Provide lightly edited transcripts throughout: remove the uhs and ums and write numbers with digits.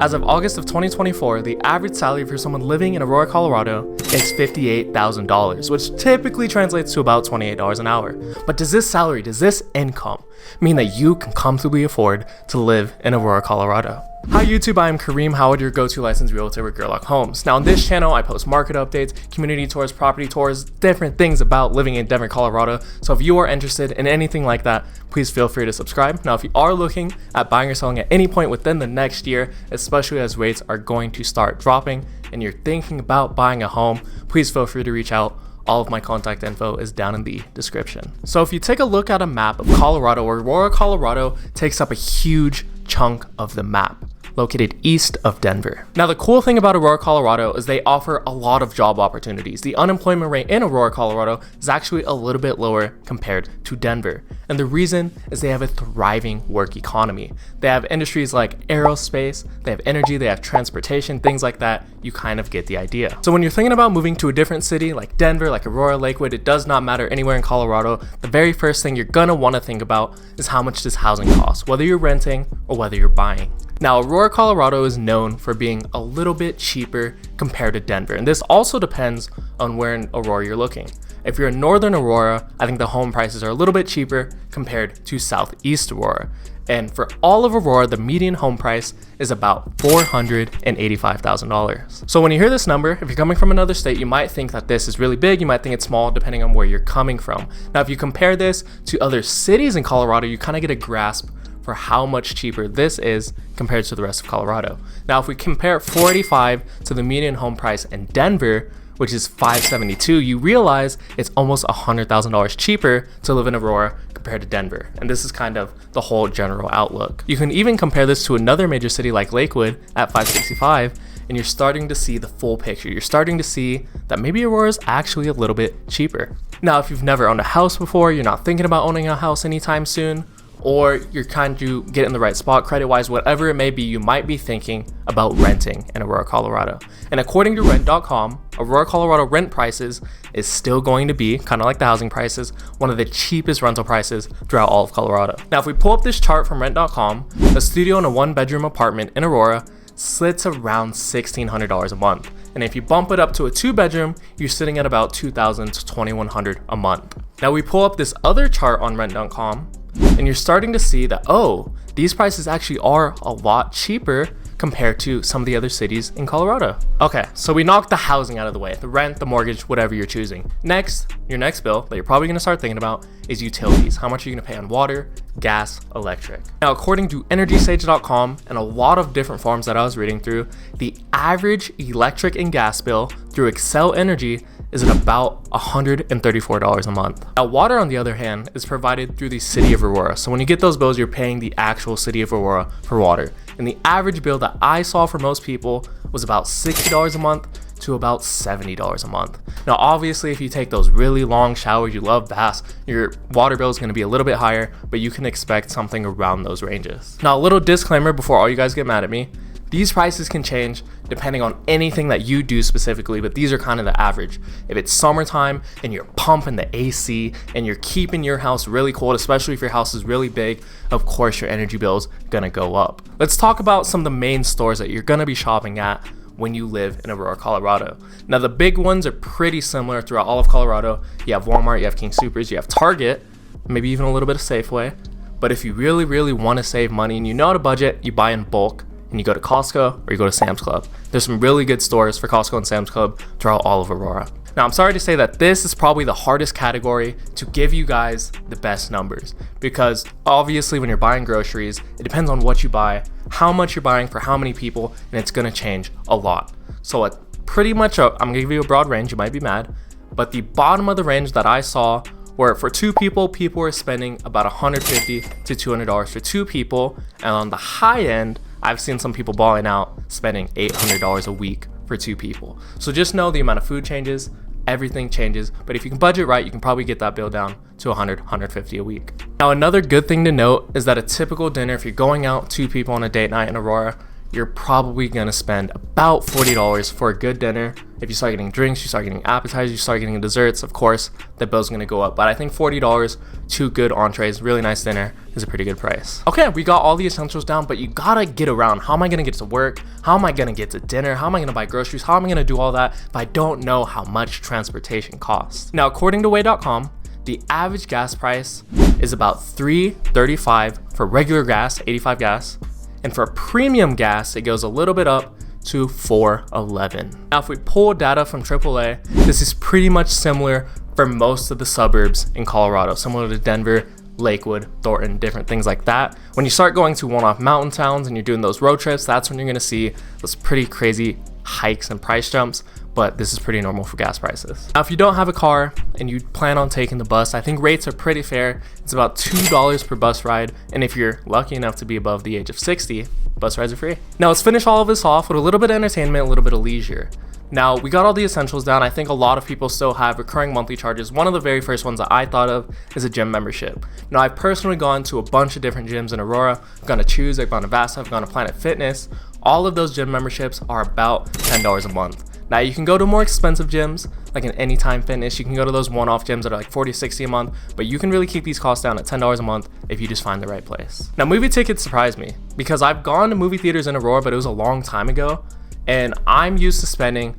As of August of 2024, the average salary for someone living in Aurora, Colorado is $58,000, which typically translates to about $28 an hour. But does this income mean that you can comfortably afford to live in Aurora, Colorado? Hi YouTube, I am Kareem Howard, your go-to licensed realtor with Gerlach Homes. Now on this channel, I post market updates, community tours, property tours, different things about living in Denver, Colorado. So if you are interested in anything like that, please feel free to subscribe. Now if you are looking at buying or selling at any point within the next year, especially as rates are going to start dropping and you're thinking about buying a home, please feel free to reach out. All of my contact info is down in the description. So if you take a look at a map of Colorado, Aurora, Colorado takes up a huge chunk of the map, located east of Denver. Now the cool thing about Aurora, Colorado is they offer a lot of job opportunities. The unemployment rate in Aurora, Colorado is actually a little bit lower compared to Denver. And the reason is they have a thriving work economy. They have industries like aerospace, they have energy, they have transportation, things like that. You kind of get the idea. So when you're thinking about moving to a different city like Denver, like Aurora, Lakewood, it does not matter anywhere in Colorado. The very first thing you're gonna wanna think about is how much does housing cost, whether you're renting or whether you're buying. Now, Aurora, Colorado is known for being a little bit cheaper compared to Denver, and this also depends on where in Aurora you're looking. If you're in northern Aurora, I think the home prices are a little bit cheaper compared to southeast Aurora. And for all of Aurora, the median home price is about $485,000. So when you hear this number, if you're coming from another state, you might think that this is really big, you might think it's small, depending on where you're coming from. Now, if you compare this to other cities in Colorado, you kind of get a grasp for how much cheaper this is compared to the rest of Colorado. Now, if we compare 485 to the median home price in Denver, which is 572, you realize it's almost $100,000 cheaper to live in Aurora compared to Denver. And this is kind of the whole general outlook. You can even compare this to another major city like Lakewood at 565, and you're starting to see the full picture. You're starting to see that maybe Aurora is actually a little bit cheaper. Now, if you've never owned a house before, you're not thinking about owning a house anytime soon, or you're trying to get in the right spot credit-wise, whatever it may be, you might be thinking about renting in Aurora, Colorado. And according to rent.com, Aurora, Colorado rent prices is still going to be, kind of like the housing prices, one of the cheapest rental prices throughout all of Colorado. Now, if we pull up this chart from rent.com, a studio in a one-bedroom apartment in Aurora sits around $1,600 a month. And if you bump it up to a two-bedroom, you're sitting at about $2,000 to $2,100 a month. Now, we pull up this other chart on rent.com, and you're starting to see that, oh, these prices actually are a lot cheaper compared to some of the other cities in Colorado. Okay, so we knocked the housing out of the way, the rent, the mortgage, whatever you're choosing. Next, your next bill that you're probably gonna start thinking about is utilities. How much are you gonna pay on water, gas, electric? Now, according to EnergySage.com and a lot of different forums that I was reading through, the average electric and gas bill through Excel Energy is at about $134 a month. Now, water, on the other hand, is provided through the city of Aurora. So when you get those bills, you're paying the actual city of Aurora for water. And the average bill that I saw for most people was about $60 a month to about $70 a month. Now, obviously, if you take those really long showers, you love baths, your water bill is gonna be a little bit higher, but you can expect something around those ranges. Now, a little disclaimer before all you guys get mad at me. These prices can change depending on anything that you do specifically, but these are kind of the average. If it's summertime and you're pumping the AC and you're keeping your house really cold, especially if your house is really big, of course your energy bill's gonna go up. Let's talk about some of the main stores that you're gonna be shopping at when you live in Aurora, Colorado. Now, the big ones are pretty similar throughout all of Colorado. You have Walmart, you have King Soopers, you have Target, maybe even a little bit of Safeway. But if you really, really wanna save money and you know how to budget, you buy in bulk, and you go to Costco or you go to Sam's Club. There's some really good stores for Costco and Sam's Club throughout all of Aurora. Now, I'm sorry to say that this is probably the hardest category to give you guys the best numbers, because obviously when you're buying groceries, it depends on what you buy, how much you're buying for how many people, and it's gonna change a lot. So I'm gonna give you a broad range, you might be mad, but the bottom of the range that I saw where for two people were spending about $150 to $200 for two people, and on the high end, I've seen some people balling out spending $800 a week for two people. So just know the amount of food changes, everything changes, but if you can budget right, you can probably get that bill down to $100, $150 a week. Now, another good thing to note is that a typical dinner, if you're going out two people on a date night in Aurora, you're probably gonna spend about $40 for a good dinner. If you start getting drinks, you start getting appetizers, you start getting desserts, of course, the bill's gonna go up. But I think $40, 2 good entrees, really nice dinner is a pretty good price. Okay, we got all the essentials down, but you gotta get around. How am I gonna get to work? How am I gonna get to dinner? How am I gonna buy groceries? How am I gonna do all that if I don't know how much transportation costs? Now, according to way.com, the average gas price is about $3.35 for regular gas, 85 gas. And for premium gas, it goes a little bit up to $4.11. Now, if we pull data from AAA, this is pretty much similar for most of the suburbs in Colorado, similar to Denver, Lakewood, Thornton, different things like that. When you start going to one-off mountain towns and you're doing those road trips, that's when you're gonna see those pretty crazy hikes and price jumps. But this is pretty normal for gas prices. Now, if you don't have a car and you plan on taking the bus, I think rates are pretty fair. It's about $2 per bus ride. And if you're lucky enough to be above the age of 60, bus rides are free. Now, let's finish all of this off with a little bit of entertainment, a little bit of leisure. Now, we got all the essentials down. I think a lot of people still have recurring monthly charges. One of the very first ones that I thought of is a gym membership. Now, I've personally gone to a bunch of different gyms in Aurora. I've gone to Choose, I've gone to Vasta, I've gone to Planet Fitness. All of those gym memberships are about $10 a month. Now, you can go to more expensive gyms, like an Anytime Fitness. You can go to those one-off gyms that are like $40, $60 a month, but you can really keep these costs down at $10 a month if you just find the right place. Now, movie tickets surprised me because I've gone to movie theaters in Aurora, but it was a long time ago, and I'm used to spending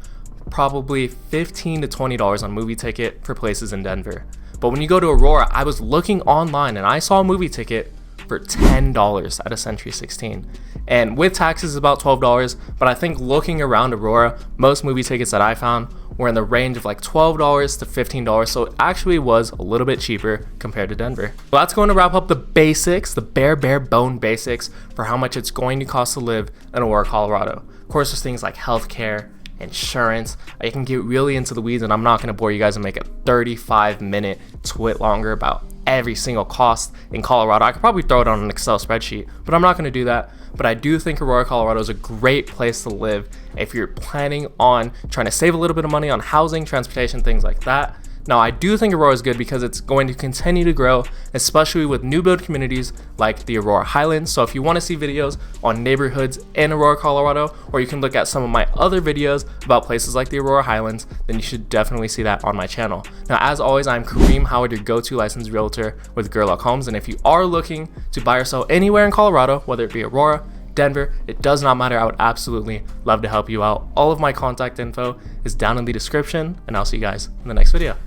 probably $15 to $20 on a movie ticket for places in Denver. But when you go to Aurora, I was looking online and I saw a movie ticket for $10 at a Century 16. And with taxes, about $12. But I think looking around Aurora, most movie tickets that I found were in the range of like $12 to $15. So it actually was a little bit cheaper compared to Denver. Well, that's going to wrap up the basics, the bare bone basics for how much it's going to cost to live in Aurora, Colorado. Of course, there's things like healthcare, insurance. I can get really into the weeds, and I'm not going to bore you guys and make a 35-minute twit longer about every single cost in Colorado. I could probably throw it on an Excel spreadsheet, but I'm not going to do that. But I do think Aurora, Colorado is a great place to live if you're planning on trying to save a little bit of money on housing, transportation, things like that. Now, I do think Aurora is good because it's going to continue to grow, especially with new build communities like the Aurora Highlands. So if you want to see videos on neighborhoods in Aurora, Colorado, or you can look at some of my other videos about places like the Aurora Highlands, then you should definitely see that on my channel. Now, as always, I'm Kareem Howard, your go-to licensed realtor with Gerlach Homes. And if you are looking to buy or sell anywhere in Colorado, whether it be Aurora, Denver, it does not matter. I would absolutely love to help you out. All of my contact info is down in the description, and I'll see you guys in the next video.